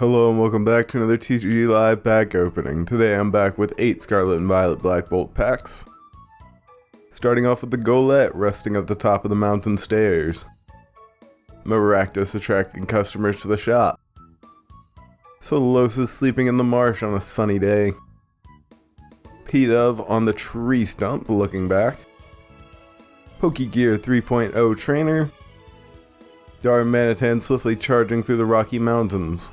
Hello and welcome back to another TCG Live pack opening. Today I'm back with 8 Scarlet and Violet Black Bolt packs. Starting off with the Golett resting at the top of the mountain stairs. Maractus attracting customers to the shop. Solosis sleeping in the marsh on a sunny day. P-Dove on the tree stump looking back. Pokegear 3.0 trainer. Darmanitan swiftly charging through the Rocky Mountains.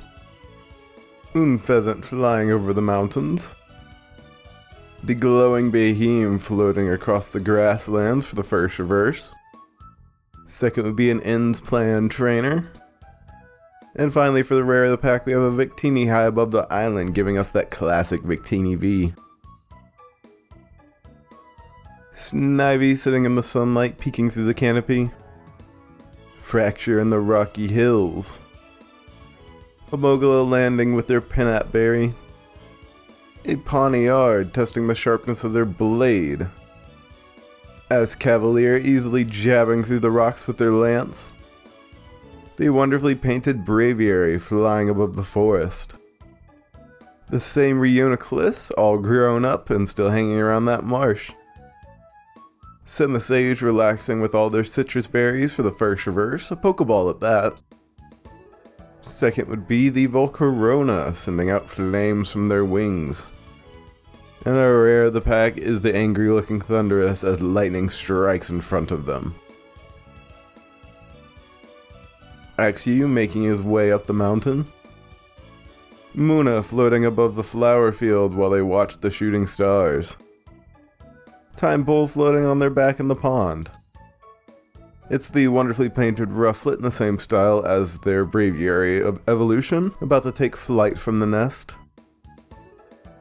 Pheasant flying over the mountains. The glowing Behemoth floating across the grasslands for the first reverse. Second would be an Ends Plan trainer. And finally for the rare of the pack we have a Victini high above the island giving us that classic Victini V. Snivy sitting in the sunlight peeking through the canopy. Fracture in the Rocky Hills. Homogala landing with their Pinap Berry. A Pawniard testing the sharpness of their blade. As Cavalier easily jabbing through the rocks with their lance. The wonderfully painted Braviary flying above the forest. The same Reuniclus all grown up and still hanging around that marsh. Simisage relaxing with all their citrus berries for the first reverse, a Pokeball at that. Second would be the Volcarona, sending out flames from their wings. And a rare of the pack is the angry looking Thundurus as lightning strikes in front of them. Axew making his way up the mountain. Munna floating above the flower field while they watch the shooting stars. Tympole floating on their back in the pond. It's the wonderfully painted Rufflet in the same style as their Braviary of Evolution, about to take flight from the nest.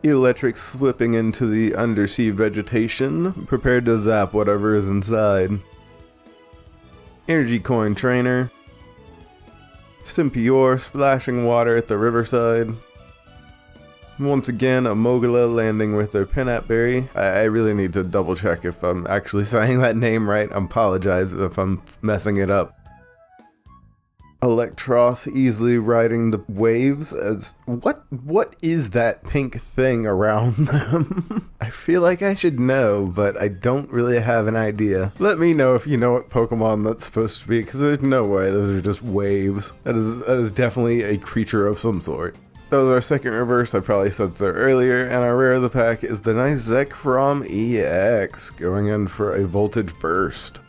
Electric slipping into the undersea vegetation, prepared to zap whatever is inside. Energy Coin Trainer. Stimpior splashing water at the riverside. Once again, a Mogula landing with their Pinap Berry. I really need to double check if I'm actually saying that name right. I apologize if I'm messing it up. Electros easily riding the waves as... What is that pink thing around them? I feel like I should know, but I don't really have an idea. Let me know if you know what Pokemon that's supposed to be, because there's no way those are just waves. That is definitely a creature of some sort. That was our second reverse, I probably said so earlier, and our rare of the pack is the nice Zekrom EX, going in for a Voltage Burst.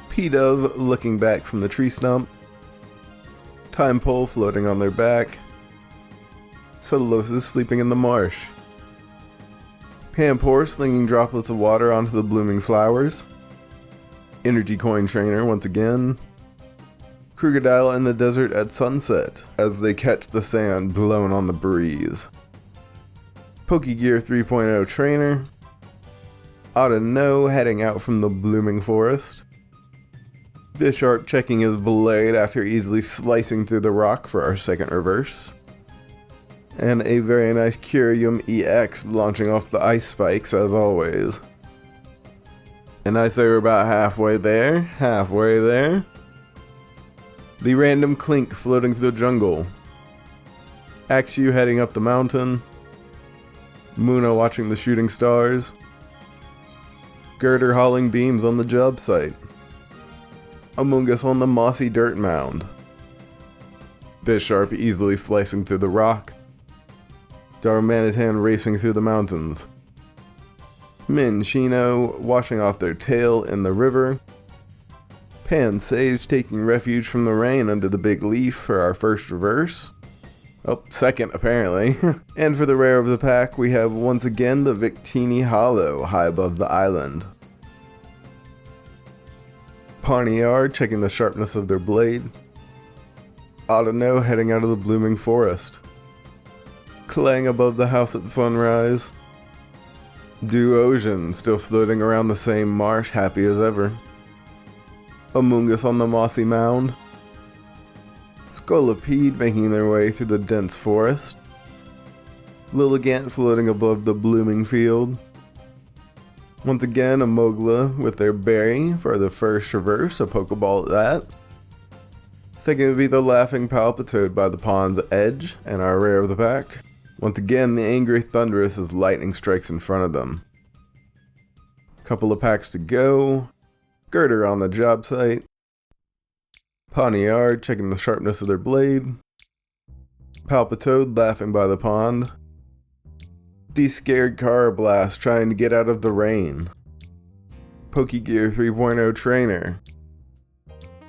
P-Dove looking back from the tree stump. Tympole floating on their back. Solosis sleeping in the marsh. Pampor slinging droplets of water onto the blooming flowers. Energy Coin Trainer once again. Krookodile in the desert at sunset, as they catch the sand blown on the breeze. Pokegear 3.0 Trainer. Audino heading out from the blooming forest. Bisharp checking his blade after easily slicing through the rock for our second reverse. And a very nice Curium EX launching off the ice spikes as always. And I say we're about halfway there. The random Clink floating through the jungle. Axew heading up the mountain. Munna watching the shooting stars. Girder hauling beams on the job site. Amoonguss on the mossy dirt mound. Bisharp easily slicing through the rock. Darmanitan racing through the mountains. Minccino washing off their tail in the river. Pansage taking refuge from the rain under the big leaf for our first reverse. Oh, second apparently. And for the rare of the pack, we have once again the Victini Hollow high above the island. Pawniard checking the sharpness of their blade. Audino heading out of the blooming forest. Clang above the house at sunrise. Duosion still floating around the same marsh, happy as ever. Amoonguss on the mossy mound. Scolipede making their way through the dense forest. Lilligant floating above the blooming field. Once again, a Mogla with their berry for the first reverse, a Pokeball at that. Second would be the Laughing Palpitoad by the pond's edge, and our rare of the pack. Once again, the Angry Thunderous as lightning strikes in front of them. Couple of packs to go. Girder on the job site. Pawniard checking the sharpness of their blade. Palpitoad laughing by the pond. The Scared Carablast trying to get out of the rain. Pokegear 3.0 Trainer.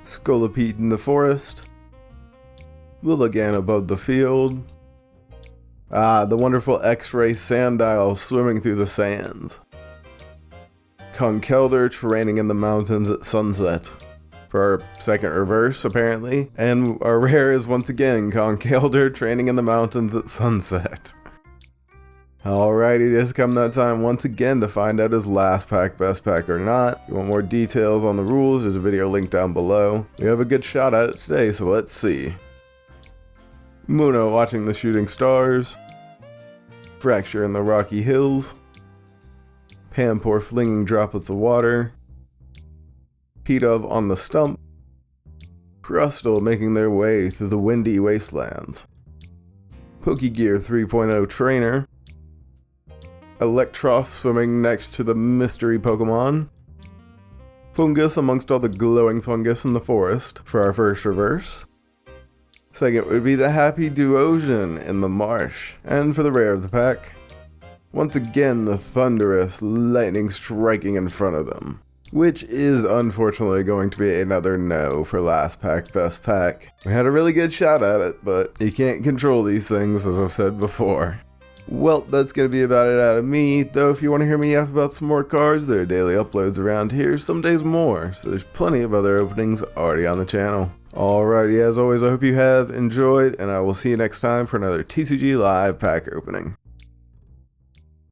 Scolipede in the forest. Lilligan above the field. The wonderful X-Ray Sandile swimming through the sands. Conkeldurr training in the mountains at sunset. For our second reverse, apparently. And our rare is once again Conkeldurr training in the mountains at sunset. Alrighty, it has come that time once again to find out his last pack best pack or not. If you want more details on the rules, there's a video linked down below. We have a good shot at it today, so let's see. Muno watching the shooting stars. Fracture in the rocky hills. Pampor flinging droplets of water. Pidove on the stump. Crustle making their way through the windy wastelands. Pokegear 3.0 Trainer. Electros swimming next to the mystery Pokemon. Fungus amongst all the glowing fungus in the forest for our first reverse. Second would be the Happy Duosion in the marsh. And for the rare of the pack, once again the thunderous lightning striking in front of them. Which is unfortunately going to be another no for last pack best pack. We had a really good shot at it, but you can't control these things, as I've said before. Well, that's going to be about it out of me, though if you want to hear me yap about some more cards, there are daily uploads around here, some days more, so there's plenty of other openings already on the channel. Alrighty, as always, I hope you have enjoyed, and I will see you next time for another TCG Live pack opening.